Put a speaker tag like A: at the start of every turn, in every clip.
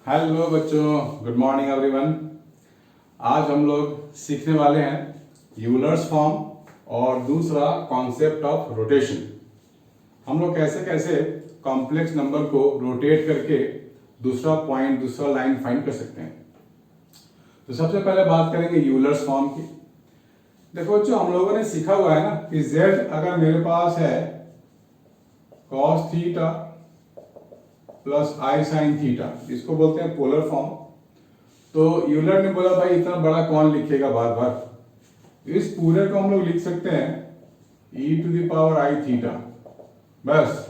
A: Hello बच्चों, good morning everyone. आज हम लोग सीखने वाले हैं यूलर्स फॉर्म और दूसरा कॉन्सेप्ट ऑफ रोटेशन। हम लोग कैसे कैसे कॉम्प्लेक्स नंबर को रोटेट करके दूसरा पॉइंट, दूसरा लाइन फाइंड कर सकते हैं। तो सबसे पहले बात करेंगे यूलर्स फॉर्म की। देखो बच्चों, हम लोगों ने सीखा हुआ है ना कि z अगर मेरे पास है cos theta plus i sine theta, इसको बोलते हैं पोलर फॉर्म। तो यूलर ने बोला भाई इतना बड़ा कौन लिखेगा बार बार, इस पूरे को हम लोग लिख सकते हैं e to the power i theta, बस।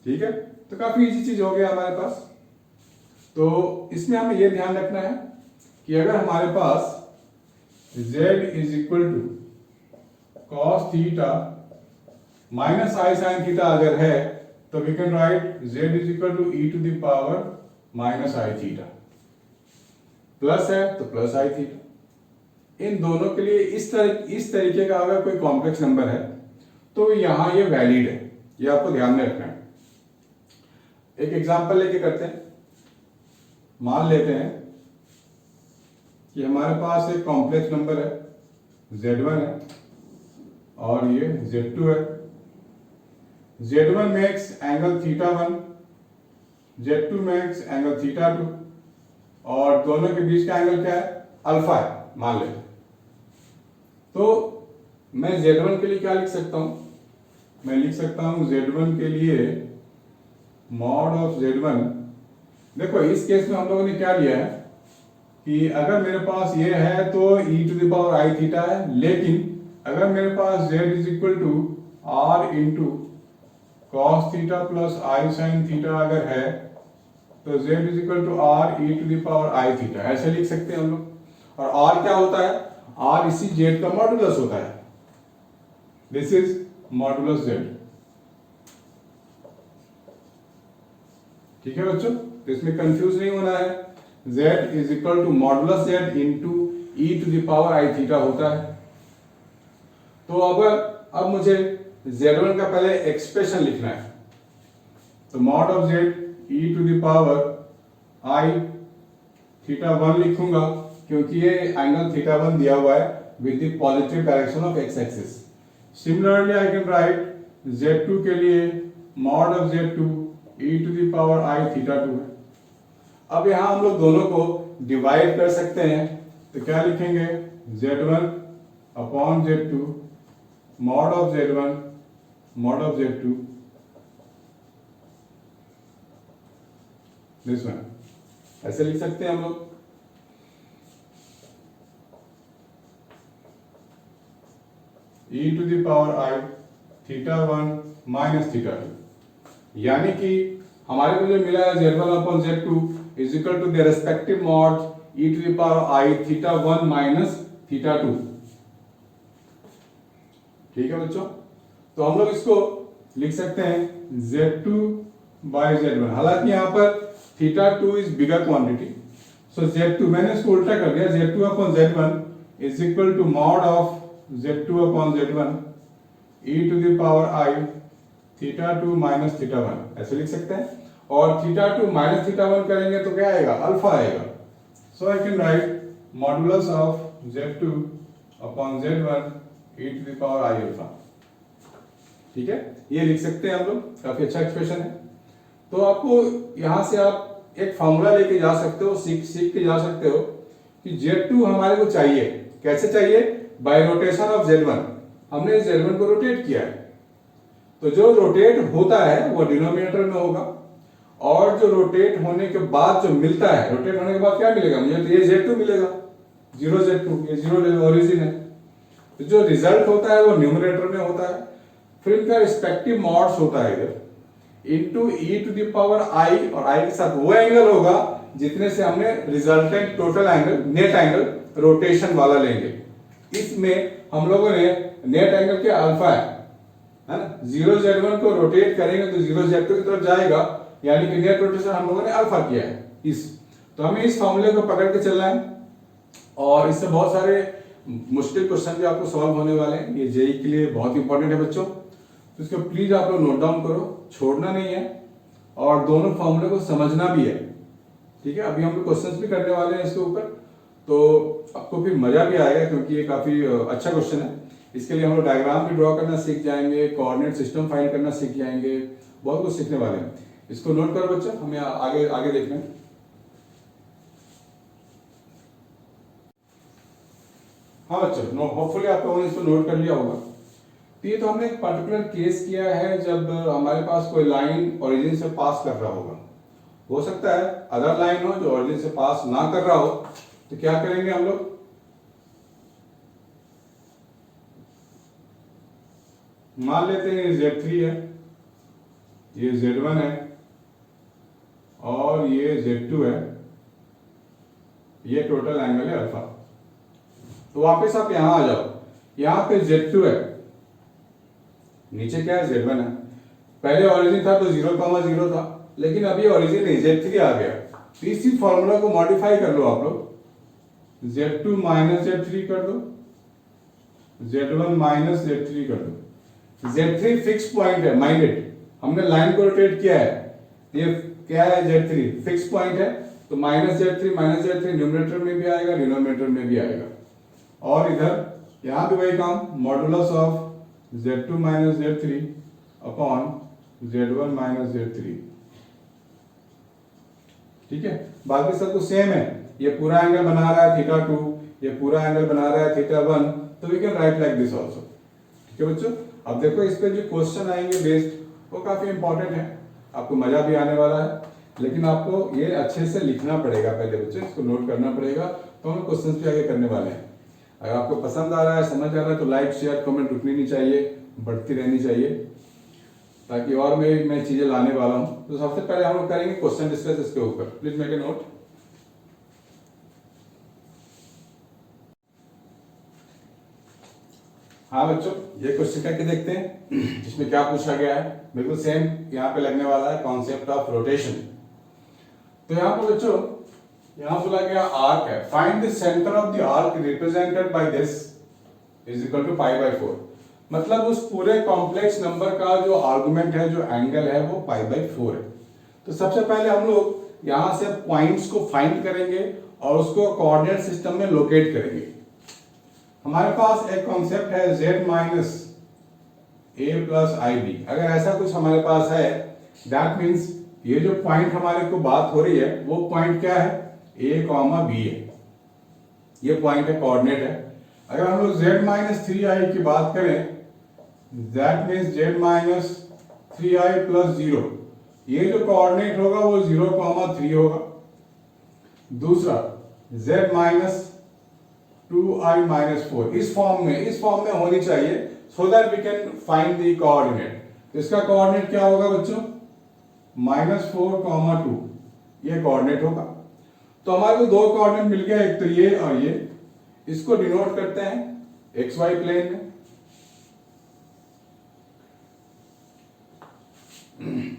A: ठीक है, तो काफी इजी चीज हो गया हमारे पास। तो इसमें हमें यह ध्यान रखना है कि अगर हमारे पास z is equal to cos theta minus i sine theta अगर है तो we can write z is equal to e to the power minus i theta. Plus है तो प्लस आई थीटा। इन दोनों के लिए इस तरीके का अगर कोई कॉम्प्लेक्स नंबर है तो यहां ये वैलिड है, ये आपको ध्यान में रखना है। एक एग्जांपल लेके करते हैं। मान लेते हैं कि हमारे पास एक कॉम्प्लेक्स नंबर है, z1 है और ये z2 है। z1 makes angle theta 1, z2 makes angle theta 2 और दोनों के बीच का एंगल क्या है? अल्फा है, मान लेते। तो मैं z1 के लिए क्या लिख सकता हूं? मैं लिख सकता हूं z1 के लिए मॉड ऑफ z1। देखो इस केस में हम लोगों ने क्या लिया है कि अगर मेरे पास ये है तो e to the power i theta है, लेकिन अगर मेरे पास z is equal to r into cos theta plus i sine theta अगर है तो z is equal to r e to the power i theta, ऐसे लिख सकते हैं हम लोग। और r क्या होता है? r इसी z का मॉडुलस होता है। This is modulus z। ठीक है बच्चों, तो इसमें कंफ्यूज नहीं होना है। z is equal to modulus z into e to the power i theta होता है। तो अब मुझे z1 का पहले एक्सप्रेशन लिखना है। तो mod of z e to the power i theta 1 लिखूंगा क्योंकि ये एंगल थीटा 1 दिया हुआ है with the positive direction of x axis. Similarly I can write z2 के लिए mod of z2 e to the power i theta 2 है। अब यहां हम लोग दोनों को डिवाइड कर सकते हैं, तो क्या लिखेंगे? z1 upon z2 mod of z1 mod of z2, this one. ऐसे लिख सकते हैं हम लोग। e to the power i theta 1 minus theta 2, यानी कि हमारे को जो मिला है z1 upon z2 is equal to the respective mod e to the power i theta 1 minus theta 2। ठीक है बच्चों, तो हम लोग इसको लिख सकते हैं z2 बाय z1। हालांकि यहां पर theta 2 is bigger quantity, so z2 मैंने इसको उल्टा कर दिया, z2 upon z1 is equal to mod of z2 upon z1 e to the power i theta 2 minus theta 1, ऐसे लिख सकते हैं। और थीटा 2 माइनस थीटा 1 करेंगे तो क्या आएगा? अल्फा आएगा। So I can write modulus of z2 upon z1 e to the power i alpha. ठीक है, ये लिख सकते हैं हम लोग, काफी अच्छा एक्सप्रेशन है। तो आपको यहां से आप एक फॉर्मूला लेके जा सकते हो, सीख के जा सकते हो कि z2 हमारे को चाहिए। कैसे चाहिए? Bye rotation of z1। हमने z1 को रोटेट किया है, तो जो रोटेट होता है वो डिनोमिनेटर में होगा, और जो रोटेट होने के बाद जो मिलता है, रोटेट होने के बाद क्या मिलेगा मुझे? तो ये z2 मिलेगा, 0z2, ये 0 ओरिजिन है। तो जो रिजल्ट होता है वो न्यूमरेटर में होता है, फिर इनका रिस्पेक्टिव मॉड्स होता है इधर into e to the power i, और i के साथ वो एंगल होगा जितने से हमने resultant total angle, net angle rotation वाला लेंगे। इसमें हम लोगों ने नेट एंगल क्या अल्फा है ना, 0z1 को रोटेट करेंगे तो 0z2 की तरफ जाएगा, यानी कि नेट रोटेशन हम लोगों ने अल्फा किया है। तो हमें इस फॉर्मूले को पकड़ के चलना है, और इससे बहुत सारे मुश्किल क्वेश्चन भी आपको सॉल्व होने वाले हैं। ये जेई के लिए बहुत इंपॉर्टेंट है बच्चों, तो इसको प्लीज आप लोग नोट डाउन करो, छोड़ना नहीं है, और दोनों फॉर्मूले को समझना भी है। ठीक है, अभी हम लोग क्वेश्चंस भी करने वाले हैं इसके ऊपर, तो आपको फिर मजा भी आएगा क्योंकि ये काफी अच्छा क्वेश्चन है। इसके लिए हम लोग डायग्राम भी ड्रॉ करना सीख जाएंगे, कोऑर्डिनेट सिस्टम फाइंड करना सीख जाएंगे, बहुत कुछ सीखने वाले हैं। इसको नोट करो बच्चा, हमें आगे आगे देखना है। हाँ बच्चों, होपफुली आप लोगों ने इसको नोट कर लिया होगा। तो ये तो हमने एक पर्टिकुलर केस किया है जब हमारे पास कोई लाइन ओरिजिन से पास कर रहा होगा। हो सकता है अदर लाइन हो जो ओरिजिन से पास ना कर रहा हो, तो क्या करेंगे हम लोग, मान लेते हैं Z3 है, ये Z1 है और ये Z2 है, ये टोटल एंगल है अल्फा। तो वापस आप यहां आ जाओ, यहां पे Z2 है, नीचे क्या है Z1 है। पहले ओरिजिन था तो 0,0 था, लेकिन अभी ओरिजिन नहीं Z3 आ गया। तो इसी फॉर्मूला को मॉडिफाई कर लो आप लोग, Z2 माइनस Z3 कर दो, Z1 माइनस Z3 कर दो। Z3 फिक्स पॉइंट है, माइंडेड, हमने लाइन को रोटेट किया है, ये क्या है Z3 फिक्स पॉइंट है, तो माइनस Z3 न्यूमरेटर में भी आएगा, डिनोमिनेटर में भी आएगा। और इधर यहां भी वही काम, modulus of Z2 minus Z3 upon Z1 minus Z3। ठीक है, बाकी सब कुछ सेम है। ये पूरा एंगल बना रहा है θ2, ये पूरा एंगल बना रहा है θ1, तो we can write like this also. ठीक है बच्चों, अब देखो इस पे जो क्वेश्चन आएंगे बेस्ड, वो काफी इंपॉर्टेंट है, आपको मजा भी आने वाला है, लेकिन आपको ये अच्छे से लिखना पड़ेगा पहले बच्चों, इसको नोट करना पड़ेगा, तो हम क्वेश्चन भी आगे करने वाले हैं। अगर आपको पसंद आ रहा है, समझ आ रहा है, तो लाइक शेयर कमेंट रुकनी नहीं चाहिए, बढ़ती रहनी चाहिए, ताकि और मैं चीजें लाने वाला हूं। तो सबसे पहले हम लोग करेंगे क्वेश्चन डिस्कस इसके ऊपर, प्लीज मेक ए नोट। हाँ बच्चों, ये क्वेश्चन करके देखते हैं जिसमें क्या पूछा गया है। बिल्कुल सेम यहाँ पे लगने वाला है, कॉन्सेप्ट ऑफ रोटेशन। तो यहाँ पर बच्चों, यहाँ बोला गया आर्क है, find the centre of the arc represented by this is equal to π/4। मतलब उस पूरे कॉम्प्लेक्स नंबर का जो आर्गुमेंट है, जो एंगल है, वो π/4 है। तो सबसे पहले हम लोग यहां से पॉइंट्स को फाइंड करेंगे और उसको कोऑर्डिनेट सिस्टम में लोकेट करेंगे। हमारे पास एक कॉन्सेप्ट है z minus a plus IB। अगर ऐसा कुछ हमारे पास है, दैट मीन्स ये जो पॉइंट हमारे को बात हो रही है, वो पॉइंट क्या है, a, B है, ये पॉइंट है, कोऑर्डिनेट है। अगर हम लोग z माइनस 3i की बात करें, that means z minus 3i plus 0, ये जो कोऑर्डिनेट होगा वो 0,3 होगा। दूसरा z माइनस 2i माइनस 4, इस फॉर्म में होनी चाहिए, so that we can find the coordinate. तो इसका कोऑर्डिनेट क्या होगा बच्चों, -4,2, ये कोऑर्डिनेट होगा। तो हमारे को दो कोऑर्डिनेट मिल गया, एक तो ये और ये, इसको डिनोट करते हैं XY प्लेन में।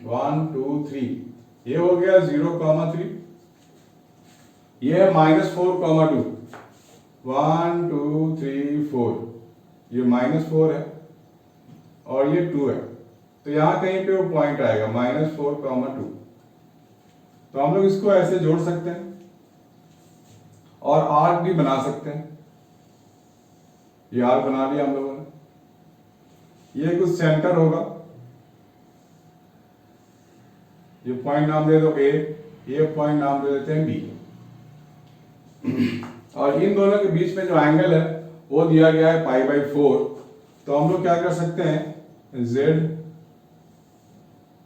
A: 1 2 3, ये हो गया 0,3, ये है -4,2, 1 2 3 4, ये -4 है और ये 2 है, तो यहां कहीं पे वो पॉइंट आएगा -4,2। तो हम लोग इसको ऐसे जोड़ सकते हैं और आर्क भी बना सकते हैं। ये आर्क बना लिया हम लोगों ने, ये कुछ सेंटर होगा, ये पॉइंट नाम दे दो A, ये पॉइंट नाम दे देते हैं B, और इन दोनों के बीच में जो एंगल है वो दिया गया है π/4। तो हम लोग क्या कर सकते हैं, Z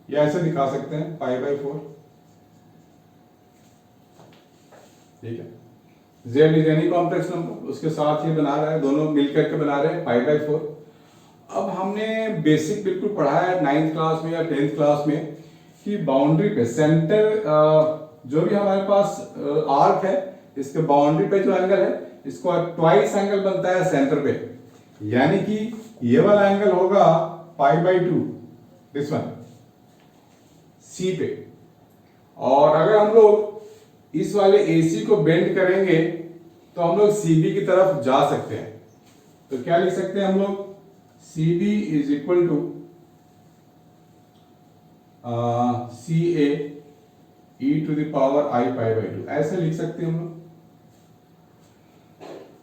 A: या ऐसे दिखा सकते हैं π/4। ठीक है, Z is any complex number, उसके साथ ही बना रहा है, दोनों मिलकर के बना रहे हैं π/4। अब हमने बेसिक बिल्कुल पढ़ा है 9th क्लास में या 10th क्लास में कि बाउंड्री पे सेंटर, जो भी हमारे पास आर्क है, इसके बाउंड्री पे जो एंगल है, इसको ट्वाइस एंगल बनता है सेंटर पे, यानी कि ये वाला एंगल होगा π/2, दिस वन C पे। और अगर हम लोग इस वाले AC को बेंड करेंगे तो हम लोग CB की तरफ जा सकते हैं। तो क्या लिख सकते हैं हम लोग, CB is equal to CA e to the power i pi by 2, ऐसे लिख सकते हैं हम लोग।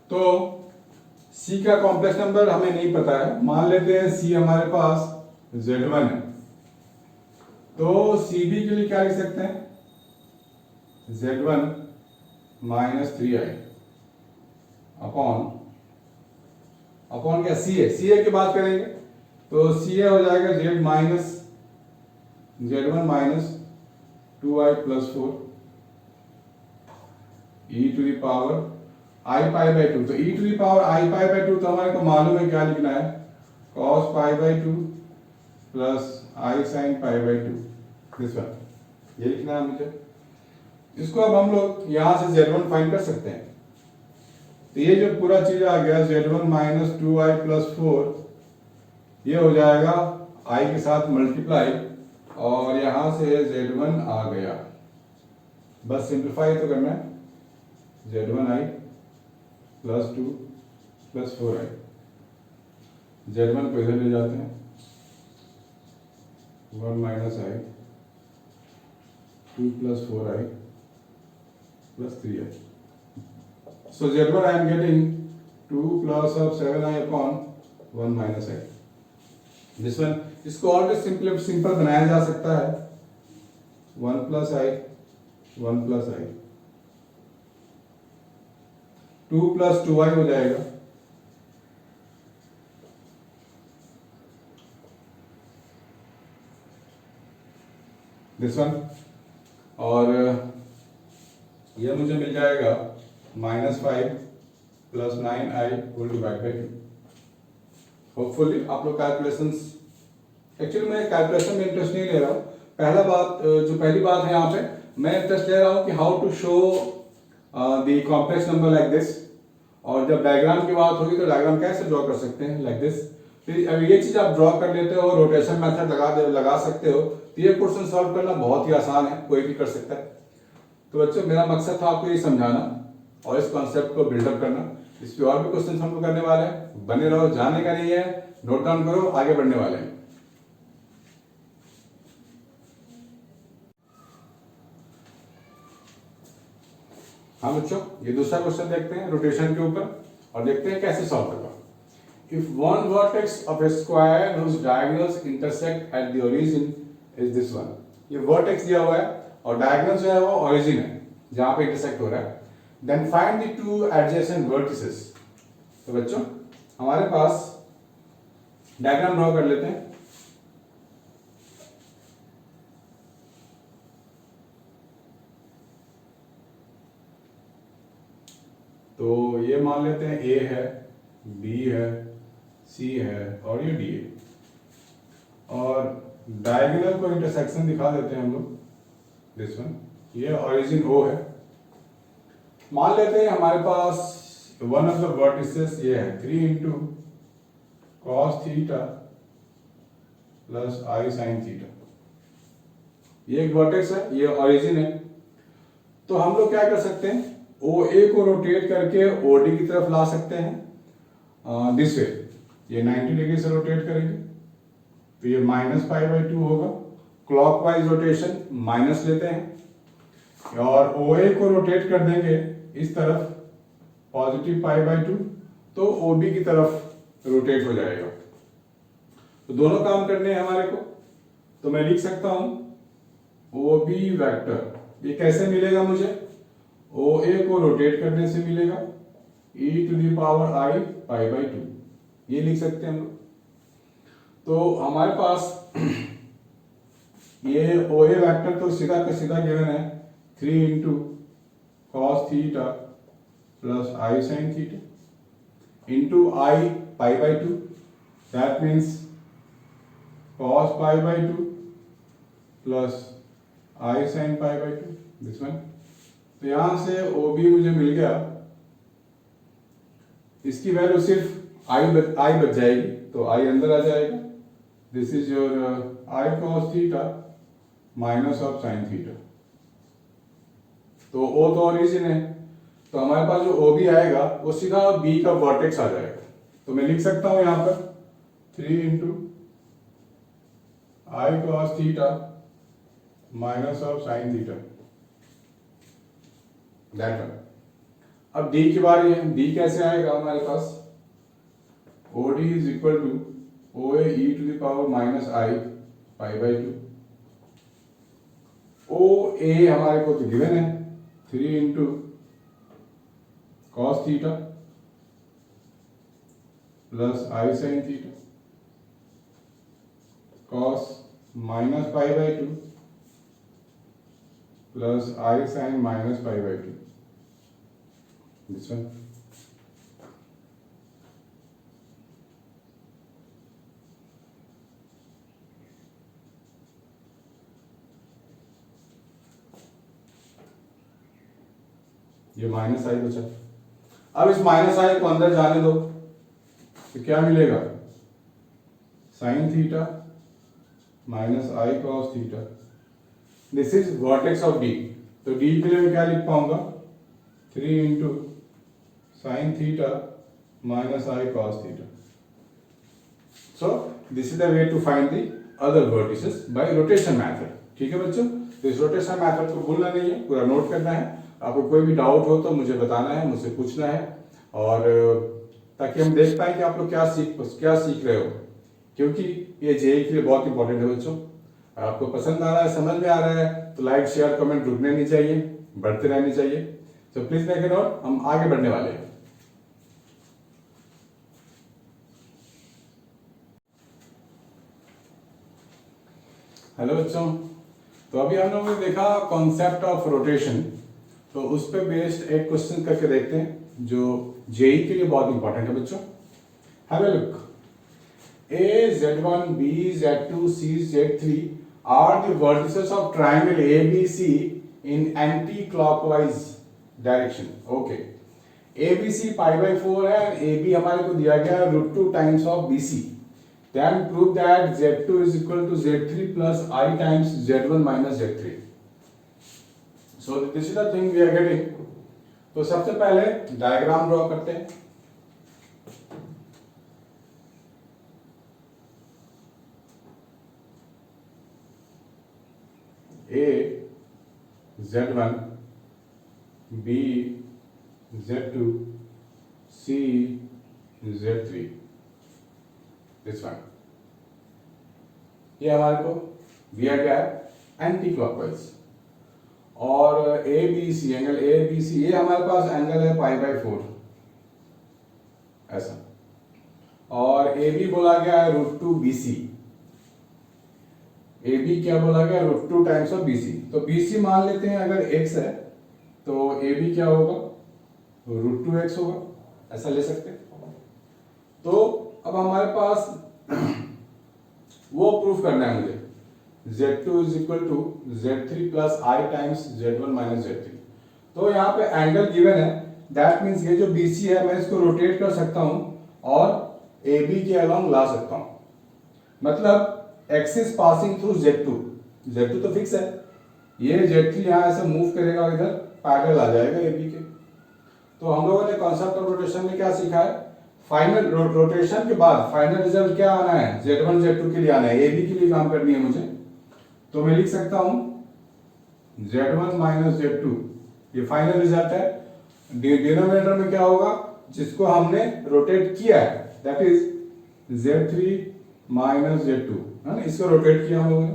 A: तो c का कॉम्प्लेक्स नंबर हमें नहीं पता है, मान लेते हैं c हमारे पास z1 है, तो cb के लिए क्या लिख सकते हैं, z1 माइनस 3i अपॉन क्या ca की बात करेंगे तो ca हो जाएगा z1 minus 2i plus 4 e to the power i pi by 2। तो e to the power i pi by 2 तो हमारे को मालूम है क्या लिखना है, cos pi by 2 plus i sign pi by 2, this one, ये लिखना है मुझे। इसको अब हम लोग यहां से z1 फाइंड कर सकते हैं। तो ये जो पूरा चीज आ गया z1 माइनस 2i प्लस 4, ये हो जाएगा i के साथ मल्टीप्लाई, और यहां से z1 आ गया, बस सिंप्लीफाई तो करना है, z1i plus 2 plus 4i, z1 को इधर ले जाते हैं, 1 minus i 2 plus 4i plus 3i। So z1 I am getting 2 plus of 7i upon 1 minus i. This one, इसको और भी सिंपल बनाया जा सकता है, 1 plus i 1 plus i, 2 plus 2i हो जाएगा, दिस वन, और यह मुझे मिल जाएगा -5 plus 9i whole divide by 2। Hopefully आप लोग कैलकुलेशंस, एक्चुअली मैं कैलकुलेशन में इंटरेस्ट नहीं ले रहा हूँ, पहली बात है यहाँ पे मैं इंटरेस्ट ले रहा हूँ कि how to show the complex number like this, और जब डायग्राम की बात होगी तो डायग्राम कैसे ड्रॉ कर सकते हैं लाइक दिस। तो अब ये चीज आप ड्रॉ कर लेते हो, रोटेशन मेथड लगा सकते हो, तो ये क्वेश्चन सॉल्व करना बहुत ही आसान है, कोई भी कर सकता है। तो बच्चों मेरा मकसद था आपको ये समझाना और इस कॉन्सेप्ट को बिल्डअप करना। इस पे और भी क्वेश्चन हम लोग करने वाले हैं, बने रहो, जाने का नहीं है, नोट डाउन करो, आगे बढ़ने वाले हैं। हाँ बच्चों, ये दूसरा क्वेश्चन देखते हैं रोटेशन के ऊपर और देखते हैं कैसे सॉल्व होगा। If one vertex of a square whose diagonals intersect at the origin is this one, ये vertex दिया हुआ है और diagonal जो है वो origin है जहां पे intersect हो रहा है, then find the two adjacent vertices। तो बच्चों हमारे पास डायग्राम ड्रॉ कर लेते हैं। तो ये मान लेते हैं A है, B है, C है और ये D है, और डायगोनल को इंटरसेक्शन दिखा देते हैं हम लोग, दिस वन, ये ओरिजिन O है। मान लेते हैं हमारे पास वन ऑफ द वर्टिसेस ये है 3 into cos theta plus i sine theta, ये एक वर्टेक्स है, ये ओरिजिन है। तो हम लोग क्या कर सकते हैं, OA को रोटेट करके OD की तरफ ला सकते हैं, दिस वे, ये 90 डिग्री से रोटेट करेंगे तो ये -π/2 होगा, क्लॉकवाइज रोटेशन माइनस लेते हैं, और OA को रोटेट कर देंगे इस तरफ पॉजिटिव π/2, तो OB की तरफ रोटेट हो जाएगा। तो दोनों काम करने हैं हमारे को, तो मैं लिख सकता हूं OB वेक्टर, ये कैसे मिलेगा मुझे, OA को रोटेट करने से मिलेगा e to the power i π/2, ये लिख सकते हैं हम लोग। तो हमारे पास ये OA वेक्टर तो सीधा का सीधा गिवन है 3 into cos theta plus i sine theta into i π/2, that means cos π/2 plus i sine π/2, this one. तो यहां से OB मुझे मिल गया, इसकी वैल्यू सिर्फ I बच जाएगी, तो I अंदर आ जाएगा, this is your I cos theta minus of sine theta. तो O तो ओरिजिन है, तो हमारे पास जो OB आएगा वो सीधा B का वर्टेक्स आ जाएगा। तो मैं लिख सकता हूं यहां पर 3 into I cos theta minus of sine theta, that one. अब डी की बारी है, डी कैसे आएगा हमारे पास, O D is equal to O A e to the power minus i pi by two. O A हमारे को तो गिवन है 3 into cos theta plus i sine theta cos minus pi by two plus i sine minus pi by two, this one. ये minus आई बचा। अब इस minus आई को अंदर जाने दो तो क्या मिलेगा, sine theta minus i cos theta, this is vertex of D. तो डी के लिए मैं क्या लिख पाऊंगा, 3 into sine theta minus i cos theta. So this is the way to find the other vertices by rotation method. ठीक है बच्चों, तो इस रोटेशन मेथड को भूलना नहीं है, पूरा नोट करना है। आपको कोई भी डाउट हो तो मुझे बताना है, मुझसे पूछना है, और ताकि हम देख पाए कि आप लोग क्या सीख रहे हो, क्योंकि ये जेईई के लिए बहुत इंपॉर्टेंट है बच्चों। आपको पसंद आ रहा है, समझ में आ रहा है, तो लाइक शेयर कमेंट रुकने नहीं चाहिए, बढ़ते रहने चाहिए। तो प्लीज मेक ए नोट, हम आगे बढ़ने वाले हैं। हेलो बच्चों, तो अभी हम लोगों ने देखा कॉन्सेप्ट ऑफ रोटेशन, तो उस पे बेस्ड एक क्वेश्चन करके देखते हैं जो जेईई के लिए बहुत इंपॉर्टेंट है बच्चों। Have a look, A Z1 B Z2 C Z3 are the vertices of triangle ABC in anti-clockwise direction. Okay, ABC pi by 4 है, AB हमारे को दिया गया है √2 times of BC. Then prove that Z2 is equal to Z3 plus I times Z1 minus Z3. So this is the thing we are getting. तो सबसे पहले diagram draw करते हैं। A Z1 B Z2 C Z3, this one. ये हमारे को दिया गया है एंटी क्लॉकवाइज, और A B C, angle A B C, ये हमारे पास एंगल है पाई बाई 4 ऐसा, और ए बी बोला गया है √2 BC। ए बी क्या बोला गया, √2 टाइम्स ऑफ BC। तो BC मान लेते हैं अगर x है, तो ए बी क्या होगा, √2x होगा, ऐसा ले सकते हैं। तो अब हमारे पास वो प्रूफ करना है मुझे, Z2 is equal to Z3 plus I times Z1 minus Z3। तो यहाँ पे एंगल गिवन है, दैट मीन्स ये जो BC है मैं इसको रोटेट कर सकता हूँ और AB के अलोंग ला सकता हूँ। मतलब एक्सिस पासिंग थ्रू Z2 तो फिक्स है, ये Z3 यहाँ ऐसे मूव करेगा और इधर पैरेलल आ जाएगा AB के। तो हम लोगों ने कॉन्सेप्ट ऑफ रोटेशन में क्या सीखा है, फाइनल रोटेशन के बाद फाइनल रिजल्ट क्या आना है, Z1 Z2 के लिए आना है, AB के लिए काम करनी है मुझे। तो मैं लिख सकता हूं Z1 माइनस Z2, ये फाइनल रिजल्ट है। डिनोमिनेटर में क्या होगा, जिसको हमने रोटेट किया है, that is Z3 minus Z2, है ना, इसको रोटेट किया हम लोगों ने।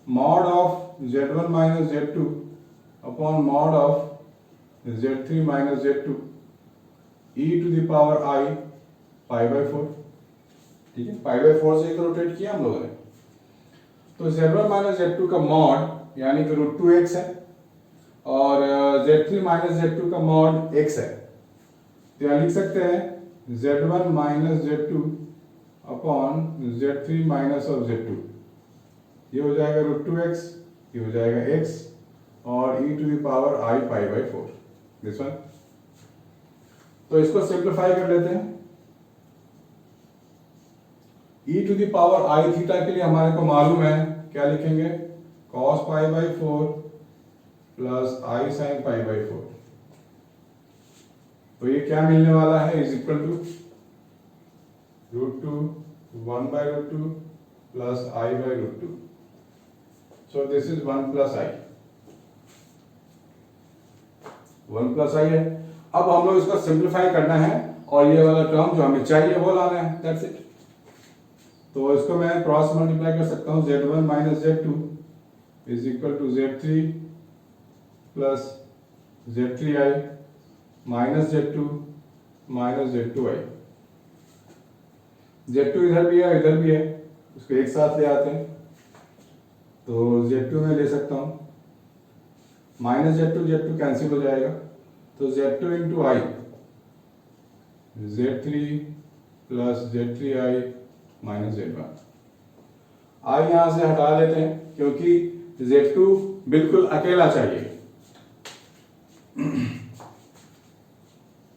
A: Mod of Z1 minus Z2 upon mod of Z3 minus Z2 e to the power I pi by 4। ठीक है, पाई बाई 4 से रोटेट किया हम लोगों ने। तो Z1 माइनस Z2 का मॉड यानी कि √2x है, और Z3 माइनस Z2 का मॉड x है। तो यहाँ लिख सकते हैं Z1 minus Z2 upon Z3 minus of Z2, ये हो जाएगा √2x, ये हो जाएगा x, और e to the power I pi by 4, this one. तो इसको सिंप्लीफाई कर लेते हैं। e to the power I theta के लिए हमारे को मालूम है, क्या लिखेंगे, cos pi by 4 plus I sine pi by 4। तो ये क्या मिलने वाला है, is equal to √2 1 by √2 plus I by √2। So this is 1 plus I। 1 plus i है। अब हम लोग इसको सिंप्लीफाई करना है और ये वाला टर्म जो हमें चाहिए वो लाना है, दैट्स इट। तो इसको मैं क्रॉस मल्टीप्लाई कर सकता हूँ, z1 minus z2 is equal to z3 plus z3i minus z2 minus z2i। z2 इधर भी है इधर भी है, उसको एक साथ ले आते हैं, तो z2 में ले सकता हूँ, माइनस z2 कैंसिल हो जाएगा, तो z2 इंटू आई z3 plus z3i minus z1। आई यहां से हटा लेते हैं क्योंकि z2 बिल्कुल अकेला चाहिए।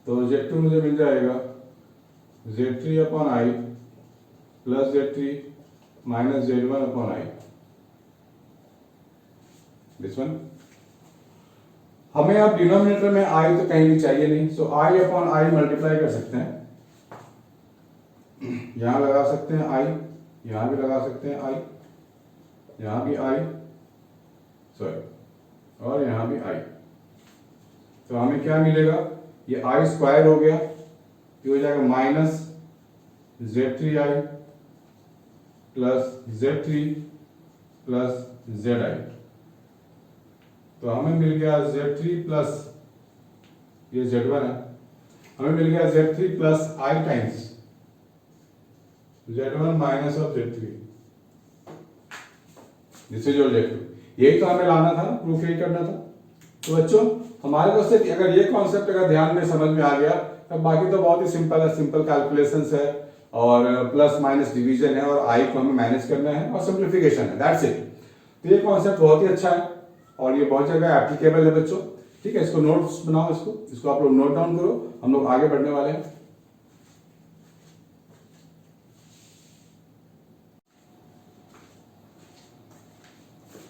A: तो z2 मुझे मिल जाएगा z3 upon I plus z3 minus z1 upon I, this one. हमें अब डिनोमिनेटर में आई तो कहीं भी चाहिए नहीं, सो आई अपॉन आई मल्टीप्लाई कर सकते हैं, यहां लगा सकते हैं आई, यहां भी लगा सकते हैं आई, यहां भी आई, सॉरी, और यहां भी आई। तो हमें क्या मिलेगा, ये आई स्क्वायर हो गया, ये हो जाएगा minus z3i plus z3 plus zi। तो हमें मिल गया z3 प्लस ये z1 है, हमें मिल गया z3 plus i times z1 minus of z3, this is your z2। यही तो हमें लाना था ना, प्रूफ यही करना था। तो बच्चों हमारे को सिर्फ अगर ये कॉन्सेप्ट अगर ध्यान में समझ में आ गया तब बाकी तो बहुत ही सिंपल है, सिंपल कैलकुलेशंस है और प्लस माइनस डिवीजन है और आई को हमें मैनेज करना है और सिंप्लीफिकेशन है, दैट्स इट। तो ये कॉन्सेप्ट बहुत ही अच्छा है और ये बहुत जगह एप्लीकेबल है बच्चों, ठीक है। इसको नोट्स बनाओ, इसको आप लोग नोट डाउन करो, हम लोग आगे बढ़ने वाले हैं।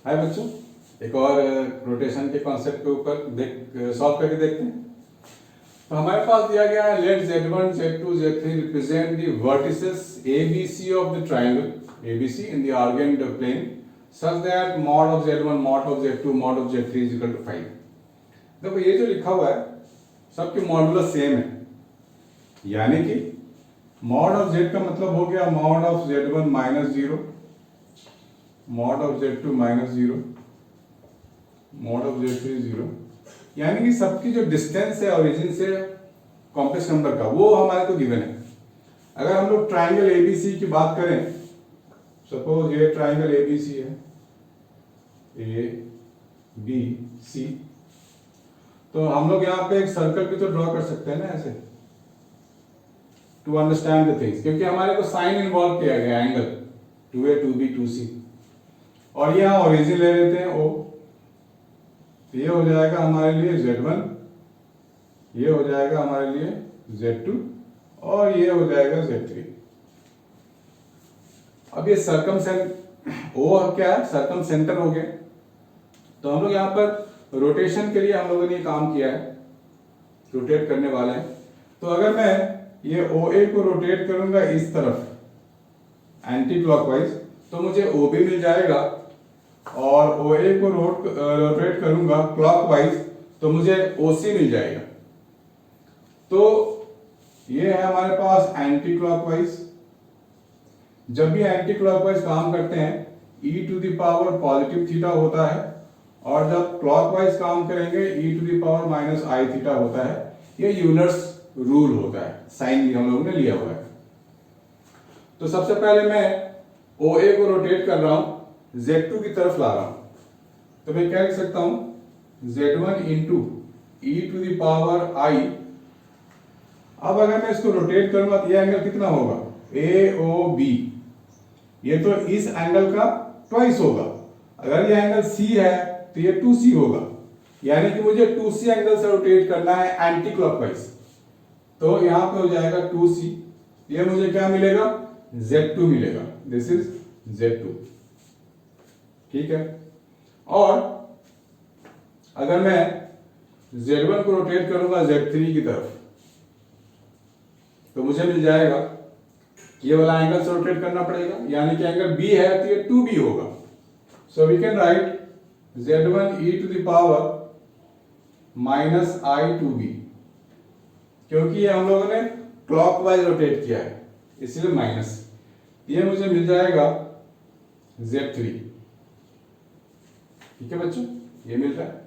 A: हाय बच्चों, एक और रोटेशन के कॉन्सेप्ट के ऊपर सॉल्व करके देखते हैं। तो हमारे पास दिया गया है let z1 z2 z3 represent the vertices abc of the triangle abc in the Argand plane such that mod of z1 mod of z2 mod of z3 is equal to 5। देखो ये जो लिखा हुआ है सबके मॉडुलस सेम है, यानी कि mod of z का मतलब हो गया mod of z1 minus 0, mod of z2 minus 0, mod of z3 0, यानी कि सबकी जो डिस्टेंस है ओरिजिन से कॉम्प्लेक्स नंबर का वो हमारे को गिवन है। अगर हम लोग ट्राइंगल एबीसी की बात करें, सपोज ये ट्राइंगल एबीसी है, ए बी सी, तो हम लोग यहाँ पे एक सर्कल भी तो ड्रॉ कर सकते हैं ना ऐसे, टू अंडरस्टैंड द थिंग्स, क्योंकि हमारे को साइन इन्वॉल्व किया गया एंगल 2a 2b 2c, और यहाँ ओरिजिन ले लेते हैं o, तो ये हो जाएगा हमारे लिए z1, ये हो जाएगा हमारे लिए z2 और ये हो जाएगा z3। अब ये ओ क्या है, सर्कम सेंटर हो गया। तो हम लोग यहाँ पर रोटेशन के लिए हम लोगों ने काम किया है, रोटेट करने वाले हैं। तो अगर मैं ये OA को रोटेट करूंगा इस तरफ एंटी क्लॉकवाइज, तो मुझे OB मिल जाएगा, और OA को रोटेट करूंगा क्लॉकवाइज तो मुझे OC मिल जाएगा। तो ये है हमारे पास एंटी क्लॉकवाइज। जब भी एंटी क्लॉकवाइज काम करते हैं e to the power positive theta होता है, और जब क्लॉकवाइज काम करेंगे e to the power minus i theta होता है। ये यूलर्स रूल होता है, साइन भी हम लोगों ने लिया हुआ है। तो सबसे पहले मैं OA को रोटेट कर रहा हूं, Z2 की तरफ ला रहा हूं, तो मैं क्या लिख सकता हूं Z1 into e to the power i. अब अगर मैं इसको रोटेट करूंगा तो ये एंगल कितना होगा, AOB, ये तो इस एंगल का ट्वाइस होगा। अगर ये एंगल C है तो ये 2C होगा, यानी कि मुझे 2C एंगल से रोटेट करना है एंटी क्लॉकवाइज। तो यहां पे हो जाएगा 2C, ये मुझे क्या मिलेगा, Z2 मिलेगा, दिस इज Z2, ठीक है। और अगर मैं Z1 को रोटेट करूंगा Z3 की तरफ, तो मुझे मिल जाएगा, ये वाला एंगल से रोटेट करना पड़ेगा, यानी कि एंगल B है तो ये 2B होगा। So we can write Z1 e to the power minus i two B, क्योंकि ये हम लोगों ने क्लॉकवाइज रोटेट किया है इसलिए माइनस। ये मुझे मिल जाएगा Z3। ठीक है बच्चों, ये मिल रहा है।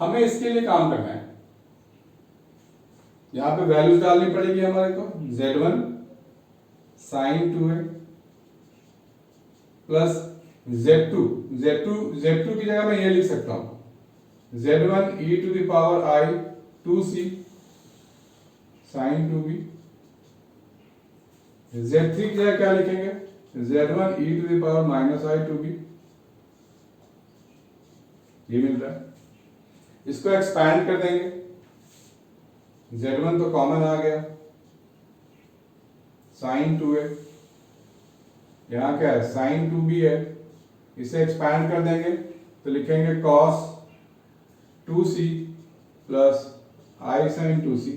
A: हमें इसके लिए काम करना है, यहां पे वैल्यूज डालनी पड़ेगी हमारे को। Z1 sine 2a plus Z2 की जगह मैं ये लिख सकता हूं Z1 e to the power i 2c sine 2b। Z3 की जगह क्या लिखेंगे, Z1 e to the power minus i 2b। ये मिल रहा है, इसको एक्सपैंड कर देंगे। Z1 तो कॉमन आ गया, साइन 2a, यहां क्या है साइन 2b है, इसे एक्सपैंड कर देंगे तो लिखेंगे cos 2c plus i sine 2c।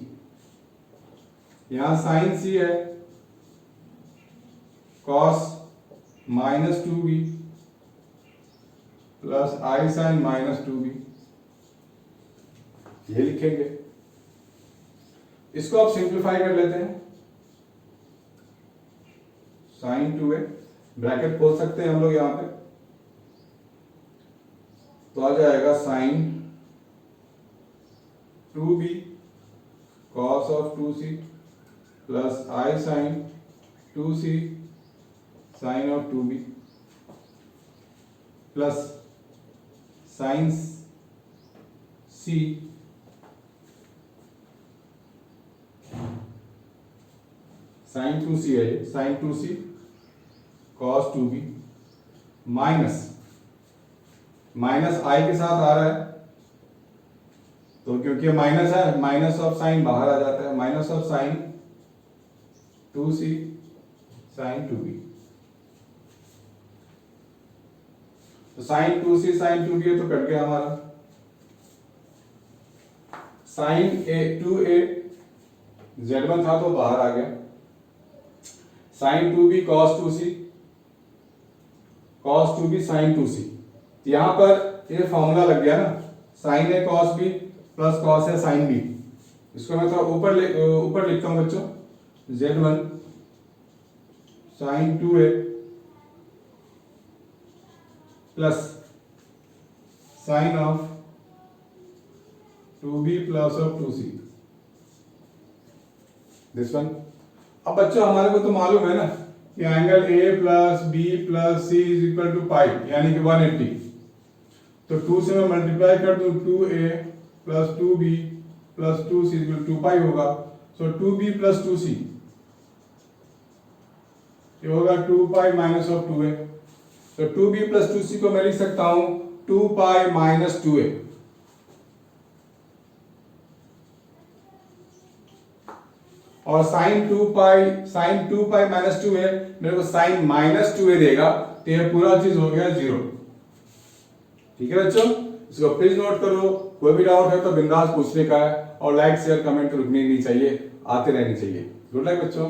A: यहां साइन c है, cos minus 2b plus i sine minus 2b, ये लिखेंगे। इसको आप सिंप्लीफाई कर लेते हैं, साइन 2a ब्रैकेट खोल सकते हैं हम लोग यहां पे, तो आ जाएगा sine 2b cos of 2c plus i sine 2c sine of 2b plus sine c sine 2c है ये, sign 2c cos 2b minus i के साथ आ रहा है, तो क्योंकि माइनस है माइनस ऑफ साइन बाहर आ जाता है, minus of sign 2c sine 2b। तो साइन 2c साइन 2b है तो कट गया हमारा, साइन 2a Z1 था तो बाहर आ गया, sign 2b cos 2b sign 2c। यहां पर ये फॉर्मूला लग गया ना, साइन है cos b प्लस cos है साइन b। इसको मैं थोड़ा ऊपर लिखता हूं बच्चों, Z1 sine 2a plus sine of 2b plus of 2c, this one. अब बच्चों हमारे को तो मालूम है ना कि angle a plus b plus c is equal to pi, यानी कि 180। तो 2 से मैं मल्टीप्लाई कर दूं 2a plus 2b plus 2c is equal to 2 pi होगा। सो 2b प्लस 2c ये होगा 2 पाई माइनस ऑफ 2a। तो 2b प्लस 2c को मैं लिख सकता हूं 2 पाई माइनस 2a। और साइन 2 पाई माइनस 2a मेरे को साइन माइनस 2a देगा, तो यह पूरा चीज हो गया 0। ठीक है बच्चों, इसको प्लीज नोट करो। कोई भी डाउट है तो बिंदास पूछने का है, और लाइक शेयर कमेंट रुकनी नहीं चाहिए, आते रहनी चाहिए। गुड लक बच्चों।